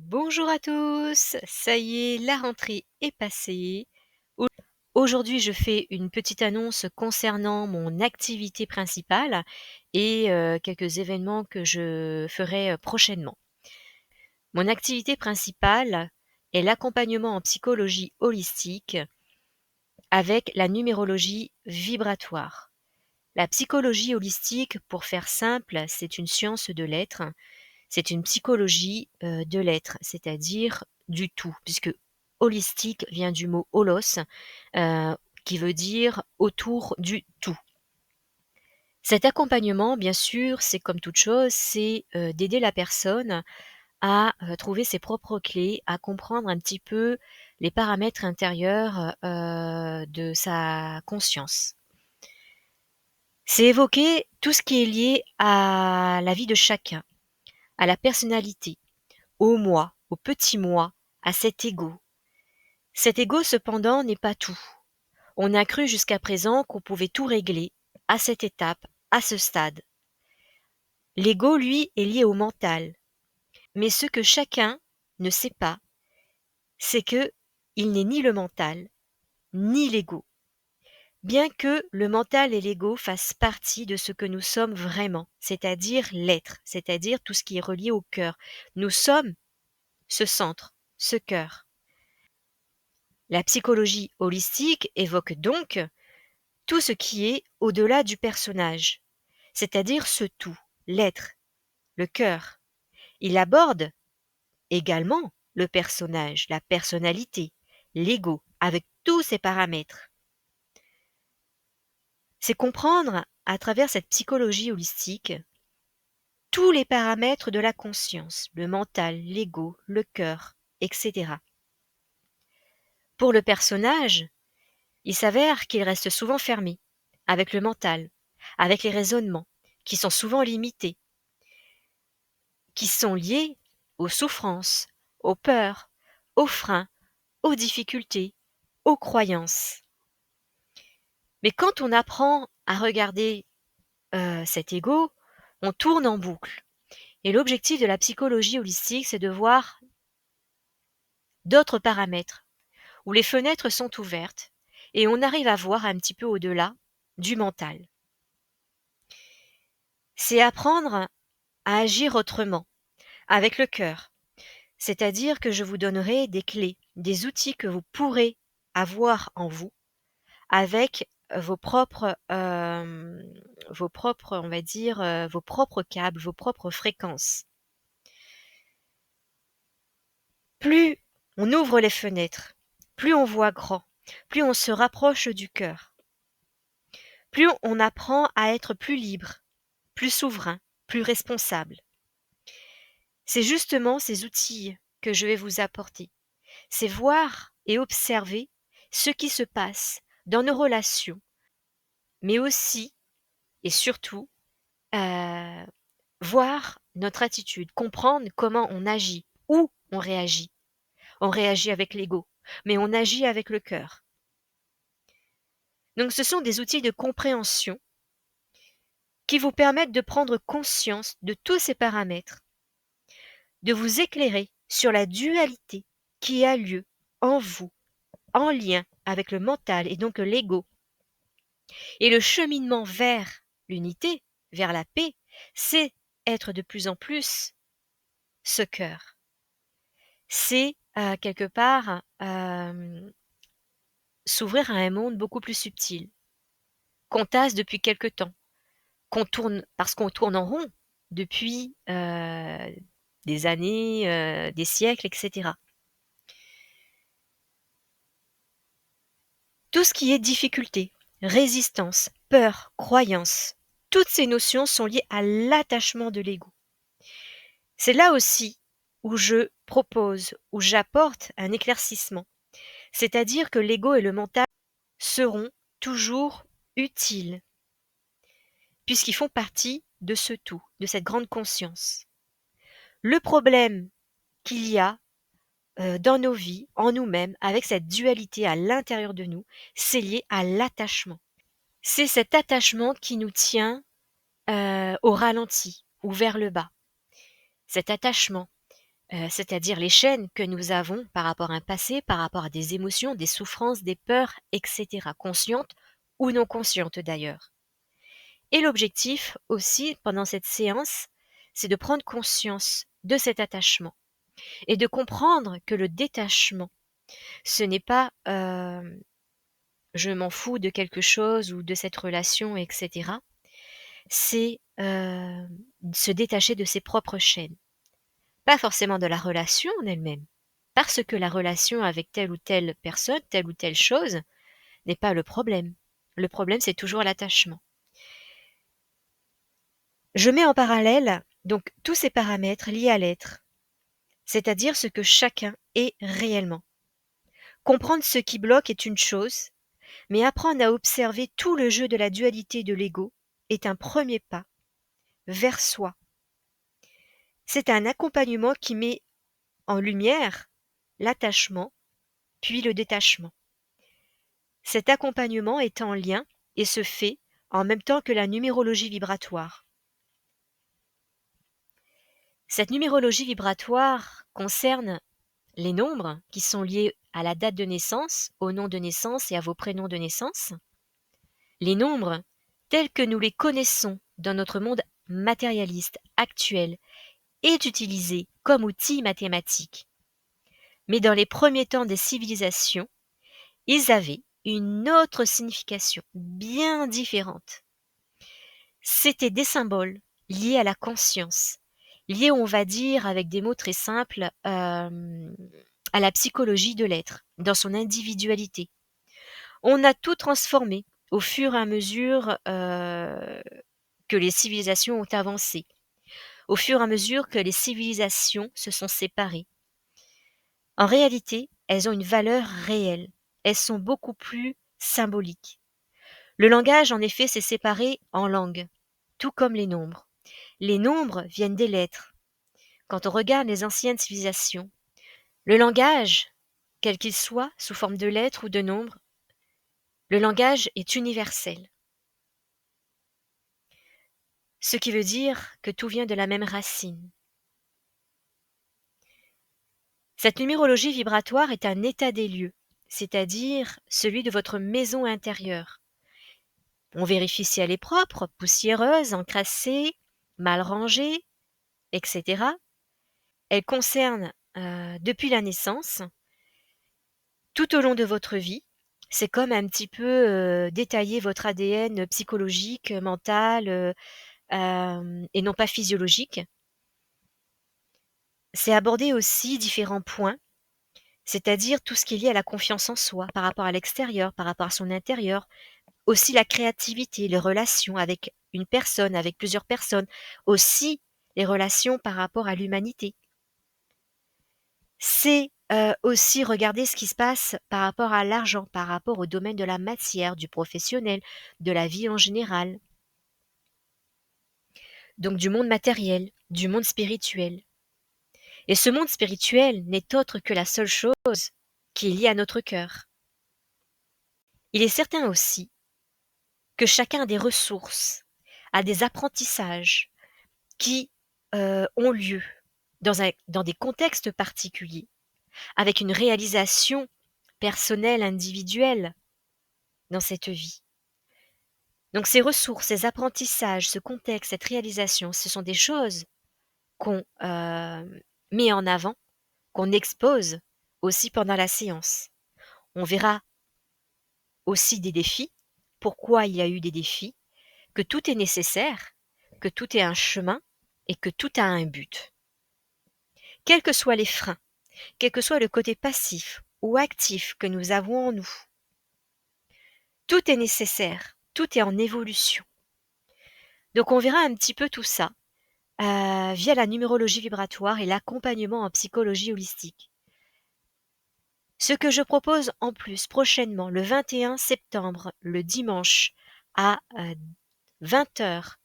Bonjour à tous, ça y est, la rentrée est passée. Au- Aujourd'hui, je fais une petite annonce concernant mon activité principale et quelques événements que je ferai prochainement. Mon activité principale est l'accompagnement en psychologie holistique avec la numérologie vibratoire. La psychologie holistique, pour faire simple, c'est une science de l'être. C'est une psychologie, de l'être, c'est-à-dire du tout, puisque holistique vient du mot holos, heu, qui veut dire autour du tout. Cet accompagnement, bien sûr, c'est comme toute chose, c'est, d'aider la personne à, trouver ses propres clés, à comprendre un petit peu les paramètres intérieurs, de sa conscience. C'est évoquer tout ce qui est lié à la vie de chacun, à la personnalité, au moi, au petit moi, à cet ego. Cet ego cependant n'est pas tout. On a cru jusqu'à présent qu'on pouvait tout régler à cette étape, à ce stade. L'ego, lui, est lié au mental. Mais ce que chacun ne sait pas, c'est que il n'est ni le mental, ni l'ego. Bien que le mental et l'ego fassent partie de ce que nous sommes vraiment, c'est-à-dire l'être, c'est-à-dire tout ce qui est relié au cœur. Nous sommes ce centre, ce cœur. La psychologie holistique évoque donc tout ce qui est au-delà du personnage, c'est-à-dire ce tout, l'être, le cœur. Il aborde également le personnage, la personnalité, l'ego, avec tous ses paramètres. C'est comprendre, à travers cette psychologie holistique, tous les paramètres de la conscience, le mental, l'ego, le cœur, etc. Pour le personnage, il s'avère qu'il reste souvent fermé, avec le mental, avec les raisonnements, qui sont souvent limités, qui sont liés aux souffrances, aux peurs, aux freins, aux difficultés, aux croyances. Mais quand on apprend à regarder cet ego, on tourne en boucle. Et l'objectif de la psychologie holistique, c'est de voir d'autres paramètres, où les fenêtres sont ouvertes, et on arrive à voir un petit peu au-delà du mental. C'est apprendre à agir autrement, avec le cœur. C'est-à-dire que je vous donnerai des clés, des outils que vous pourrez avoir en vous avec vos propres, on va dire, vos propres câbles, vos propres fréquences. Plus on ouvre les fenêtres, plus on voit grand, plus on se rapproche du cœur, plus on apprend à être plus libre, plus souverain, plus responsable. C'est justement ces outils que je vais vous apporter. C'est voir et observer ce qui se passe dans nos relations, mais aussi et surtout, heu, voir notre attitude, comprendre comment on agit, où on réagit. On réagit avec l'ego, mais on agit avec le cœur. Donc ce sont des outils de compréhension qui vous permettent de prendre conscience de tous ces paramètres, de vous éclairer sur la dualité qui a lieu en vous, en lien avec le mental et donc l'ego. Et le cheminement vers l'unité, vers la paix, c'est être de plus en plus ce cœur. C'est, quelque part, s'ouvrir à un monde beaucoup plus subtil, qu'on tasse depuis quelque temps, qu'on tourne parce qu'on tourne en rond depuis, des années, des siècles et cetera. Tout ce qui est difficulté, résistance, peur, croyance, toutes ces notions sont liées à l'attachement de l'ego. C'est là aussi où je propose, où j'apporte un éclaircissement. C'est-à-dire que l'ego et le mental seront toujours utiles, puisqu'ils font partie de ce tout, de cette grande conscience. Le problème qu'il y a dans nos vies, en nous-mêmes, avec cette dualité à l'intérieur de nous, c'est lié à l'attachement. C'est cet attachement qui nous tient au ralenti ou vers le bas. Cet attachement c'est-à-dire les chaînes que nous avons par rapport à un passé, par rapport à des émotions, des souffrances, des peurs, et cetera, conscientes ou non conscientes d'ailleurs. Et l'objectif aussi, pendant cette séance, c'est de prendre conscience de cet attachement et de comprendre que le détachement, ce n'est pas, «je m'en fous de quelque chose ou de cette relation» et cetera. C'est, se détacher de ses propres chaînes. Pas forcément de la relation en elle-même, parce que la relation avec telle ou telle personne, telle ou telle chose n'est pas le problème. Le problème, c'est toujours l'attachement. Je mets en parallèle donc tous ces paramètres liés à l'être, c'est-à-dire ce que chacun est réellement. Comprendre ce qui bloque est une chose, mais apprendre à observer tout le jeu de la dualité de l'ego est un premier pas vers soi. C'est un accompagnement qui met en lumière l'attachement, puis le détachement. Cet accompagnement est en lien et se fait en même temps que la numérologie vibratoire. Cette numérologie vibratoire concerne les nombres qui sont liés à la date de naissance, au nom de naissance et à vos prénoms de naissance. Les nombres, tels que nous les connaissons dans notre monde matérialiste actuel, est utilisé comme outil mathématique. Mais dans les premiers temps des civilisations, ils avaient une autre signification, bien différente. C'étaient des symboles liés à la conscience, liés, on va dire, avec des mots très simples, à la psychologie de l'être, dans son individualité. On a tout transformé au fur et à mesure, que les civilisations ont avancé, au fur et à mesure que les civilisations se sont séparées. En réalité, elles ont une valeur réelle. Elles sont beaucoup plus symboliques. Le langage, en effet, s'est séparé en langues, tout comme les nombres. Les nombres viennent des lettres. Quand on regarde les anciennes civilisations, le langage, quel qu'il soit, sous forme de lettres ou de nombres, le langage est universel. Ce qui veut dire que tout vient de la même racine. Cette numérologie vibratoire est un état des lieux, c'est-à-dire celui de votre maison intérieure. On vérifie si elle est propre, poussiéreuse, encrassée, mal rangée, etc. Elle concerne depuis la naissance, tout au long de votre vie. C'est comme un petit peu détailler votre ADN psychologique, mental et non pas physiologique. C'est aborder aussi différents points, c'est-à-dire tout ce qui est lié à la confiance en soi, par rapport à l'extérieur, par rapport à son intérieur, aussi la créativité, les relations avec une personne, avec plusieurs personnes, aussi les relations par rapport à l'humanité. C'est, aussi regarder ce qui se passe par rapport à l'argent, par rapport au domaine de la matière, du professionnel, de la vie en général. Donc du monde matériel, du monde spirituel. Et ce monde spirituel n'est autre que la seule chose qui est liée à notre cœur. Il est certain aussi que chacun a des ressources, a des apprentissages qui, ont lieu dans des contextes particuliers, avec une réalisation personnelle, individuelle dans cette vie. Donc ces ressources, ces apprentissages, ce contexte, cette réalisation, ce sont des choses qu'on, met en avant, qu'on expose aussi pendant la séance. On verra aussi des défis, pourquoi il y a eu des défis, que tout est nécessaire, que tout est un chemin et que tout a un but. Quels que soient les freins, quel que soit le côté passif ou actif que nous avons en nous, tout est nécessaire, tout est en évolution. Donc on verra un petit peu tout ça via la numérologie vibratoire et l'accompagnement en psychologie holistique. Ce que je propose en plus prochainement, le 21 septembre, le dimanche à 20h,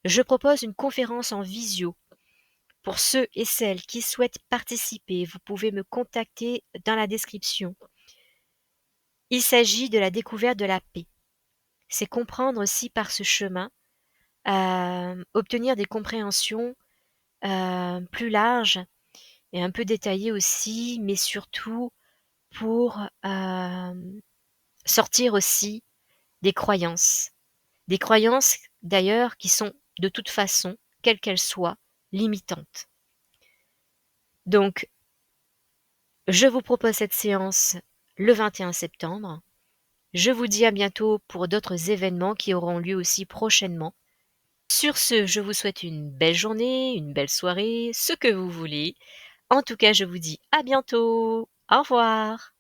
je propose une conférence en visio. Pour ceux et celles qui souhaitent participer, vous pouvez me contacter dans la description. Il s'agit de la découverte de la paix. C'est comprendre aussi par ce chemin, obtenir des compréhensions plus larges et un peu détaillée aussi, mais surtout pour, sortir aussi des croyances. Des croyances d'ailleurs qui sont de toute façon, quelles qu'elles soient, limitantes. Donc je vous propose cette séance le 21 septembre. Je vous dis à bientôt pour d'autres événements qui auront lieu aussi prochainement. Sur ce, je vous souhaite une belle journée, une belle soirée, ce que vous voulez. En tout cas, je vous dis à bientôt. Au revoir.